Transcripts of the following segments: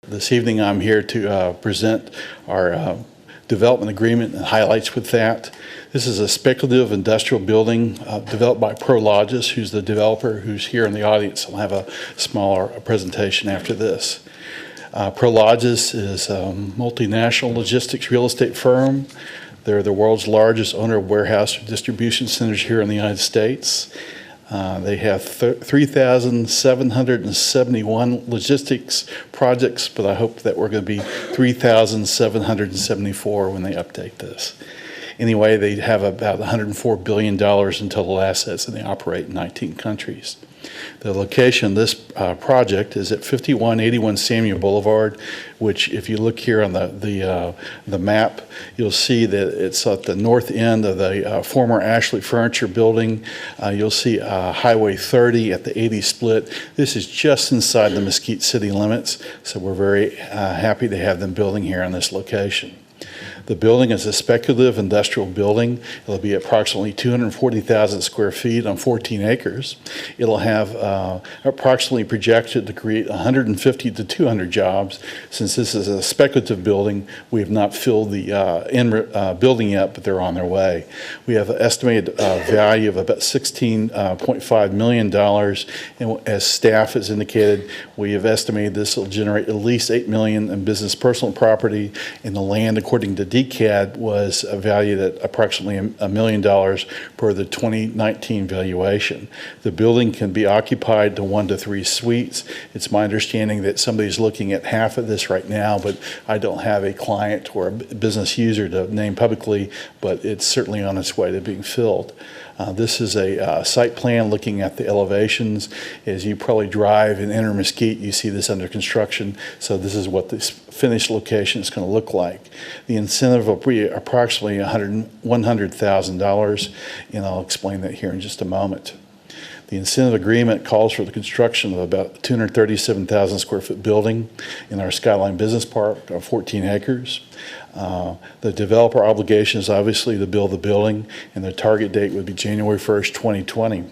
This evening I'm here to present our development agreement and highlights with that. This is a speculative industrial building developed by Prologis, who's the developer, who's here in the audience. I'll have a smaller presentation after this. Prologis is a multinational logistics real estate firm. They're the world's largest owner of warehouse distribution centers here in the United States. They have 3,771 logistics projects, but I hope that we're going to be 3,774 when they update this. Anyway, they have about $104 billion in total assets, and they operate in 19 countries. The location of this project is at 5181 Samuell Boulevard, which, if you look here on the map, you'll see that it's at the north end of the former Ashley Furniture Building. You'll see Highway 30 at the 80 split. This is just inside the Mesquite city limits, so we're very happy to have them building here on this location. The building is a speculative industrial building. It'll be approximately 240,000 square feet on 14 acres. It'll have approximately projected to create 150 to 200 jobs. Since this is a speculative building, we have not filled the building yet, but they're on their way. We have an estimated value of about $16.5 million, and as staff has indicated, we have estimated this will generate at least $8 million in business personal property, and the land, according to DCAD, was valued at approximately $1 million per the 2019 valuation. The building can be occupied to 1 to 3 suites. It's my understanding that somebody's looking at half of this right now, but I don't have a client or a business user to name publicly, but it's certainly on its way to being filled. This is a site plan looking at the elevations. As you probably drive and enter Mesquite, you see this under construction. So this is what this finished location is going to look like. The incentive will be approximately $100,000, and I'll explain that here in just a moment. The incentive agreement calls for the construction of about 237,000 square foot building in our Skyline Business Park of 14 acres. The developer obligation is obviously to build the building, and the target date would be January 1st, 2020.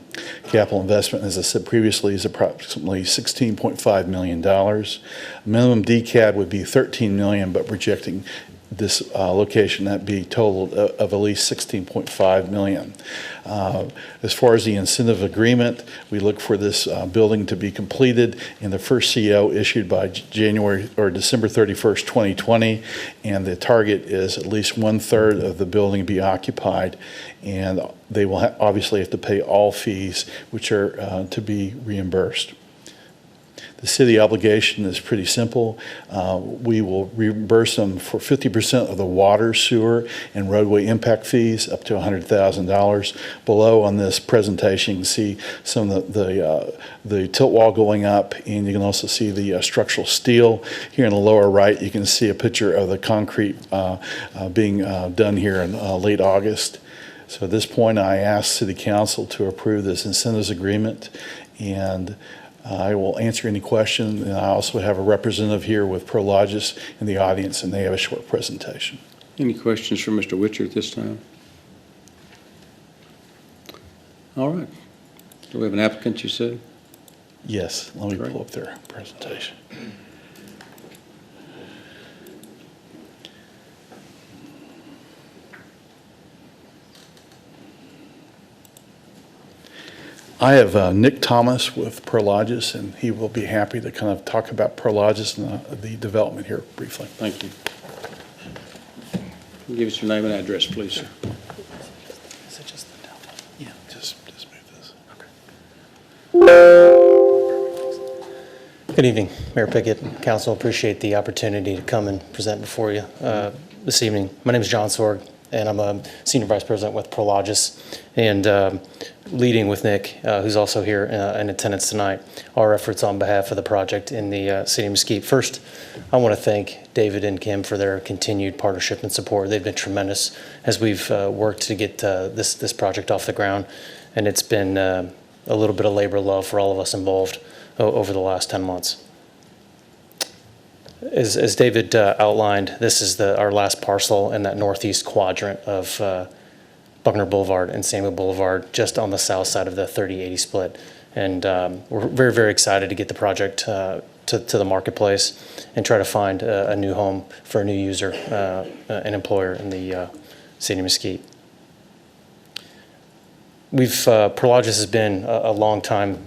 Capital investment, as I said previously, is approximately $16.5 million. Minimum DCAD would be $13 million, but projecting this location that be totaled of at least $16.5 million. As far as the incentive agreement, we look for this building to be completed and the first CO issued by January or December 31st, 2020, and the target is at least 1/3 of the building be occupied, and they will obviously have to pay all fees which are to be reimbursed. The city obligation is pretty simple. We will reimburse them for 50% of the water, sewer, and roadway impact fees up to $100,000. Below on this presentation, you can see some of the tilt wall going up, and you can also see the structural steel. Here in the lower right, you can see a picture of the concrete being done here in late August. So at this point, I ask City Council to approve this incentives agreement, and I will answer any questions, and I also have a representative here with Prologis in the audience, and they have a short presentation. Any questions for Mr. Witcher at this time? All right. Do we have an applicant, you said? Yes, let me pull up their presentation. I have Nick Thomas with Prologis, and he will be happy to kind of talk about Prologis and the development here briefly. Thank you. Give us your name and address, please, sir. Is it just the Delta? Yeah, just move this. Okay. Good evening, Mayor Pickett and Council. Appreciate the opportunity to come and present before you this evening. My name is John Sorg, and I'm a Senior Vice President with Prologis, and leading with Nick, who's also here in attendance tonight, our efforts on behalf of the project in the city of Mesquite. First, I want to thank David and Kim for their continued partnership and support. They've been tremendous as we've worked to get this project off the ground, and it's been a little bit of labor of love for all of us involved over the last 10 months. As David outlined, this is our last parcel in that northeast quadrant of Buckner Boulevard and Samuell Boulevard, just on the south side of the 30-80 split. And we're very, very excited to get the project to the marketplace and try to find a new home for a new user, an employer in the city of Mesquite. Prologis has been a long time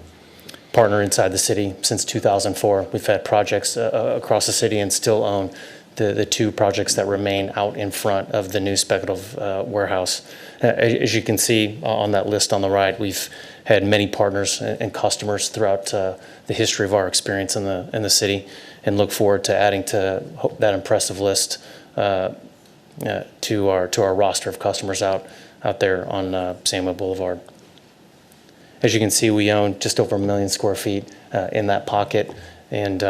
partner inside the city since 2004. We've had projects across the city and still own the two projects that remain out in front of the new speculative warehouse. As you can see on that list on the right, we've had many partners and customers throughout the history of our experience in the city, and look forward to adding to that impressive list to our roster of customers out there on Samuell Boulevard. As you can see, we own just over 1 million square feet in that pocket, and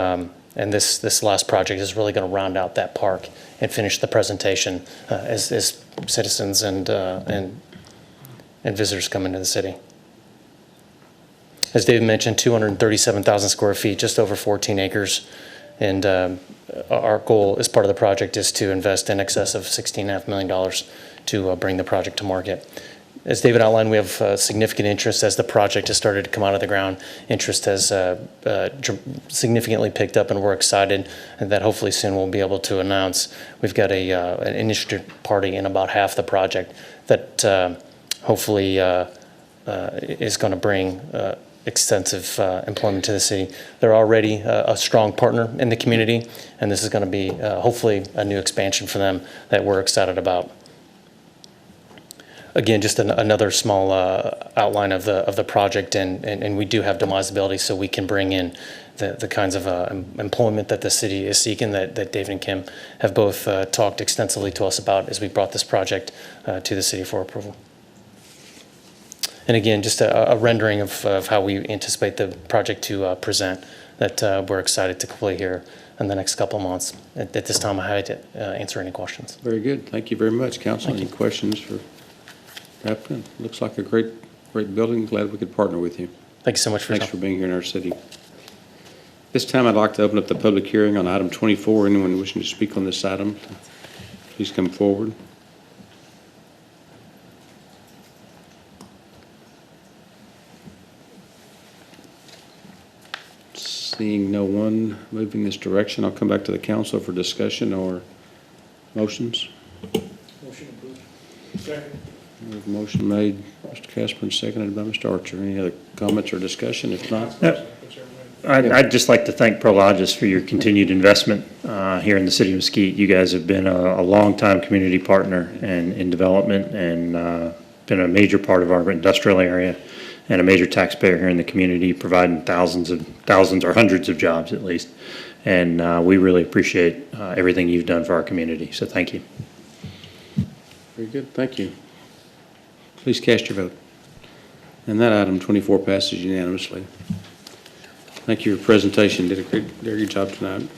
this last project is really going to round out that park and finish the presentation as citizens and visitors come into the city. As David mentioned, 237,000 square feet, just over 14 acres, and our goal as part of the project is to invest in excess of $16.5 million to bring the project to market. As David outlined, we have significant interest as the project has started to come out of the ground. Interest has significantly picked up, and we're excited that hopefully soon we'll be able to announce we've got an interested party in about half the project that hopefully is going to bring extensive employment to the city. They're already a strong partner in the community, and this is going to be hopefully a new expansion for them that we're excited about. Again, just another small outline of the project, and we do have demisability, so we can bring in the kinds of employment that the city is seeking that David and Kim have both talked extensively to us about as we brought this project to the city for approval. And again, just a rendering of how we anticipate the project to present that we're excited to complete here in the next couple of months. At this time, I'm happy to answer any questions. Very good. Thank you very much, Council. Any questions for applicant? Looks like a great building. Glad we could partner with you. Thank you so much for your Thanks time. for being here in our city. This time, I'd like to open up the public hearing on item 24. Anyone wishing to speak on this item, please come forward. Seeing no one moving this direction, I'll come back to the council for discussion or motions. Motion approved. Second. We have a motion made, Mr. Casper, and seconded by Mr. Archer. Any other comments or discussion? If not, I'd just like to thank Prologis for your continued investment here in the city of Mesquite. You guys have been a long-time community partner and in development, and been a major part of our industrial area and a major taxpayer here in the community, providing thousands or hundreds of jobs at least. And we really appreciate everything you've done for our community. So thank you. very good. Thank you. Please cast your vote. And that item 24 passes unanimously. Thank you for your presentation. Did a great job tonight.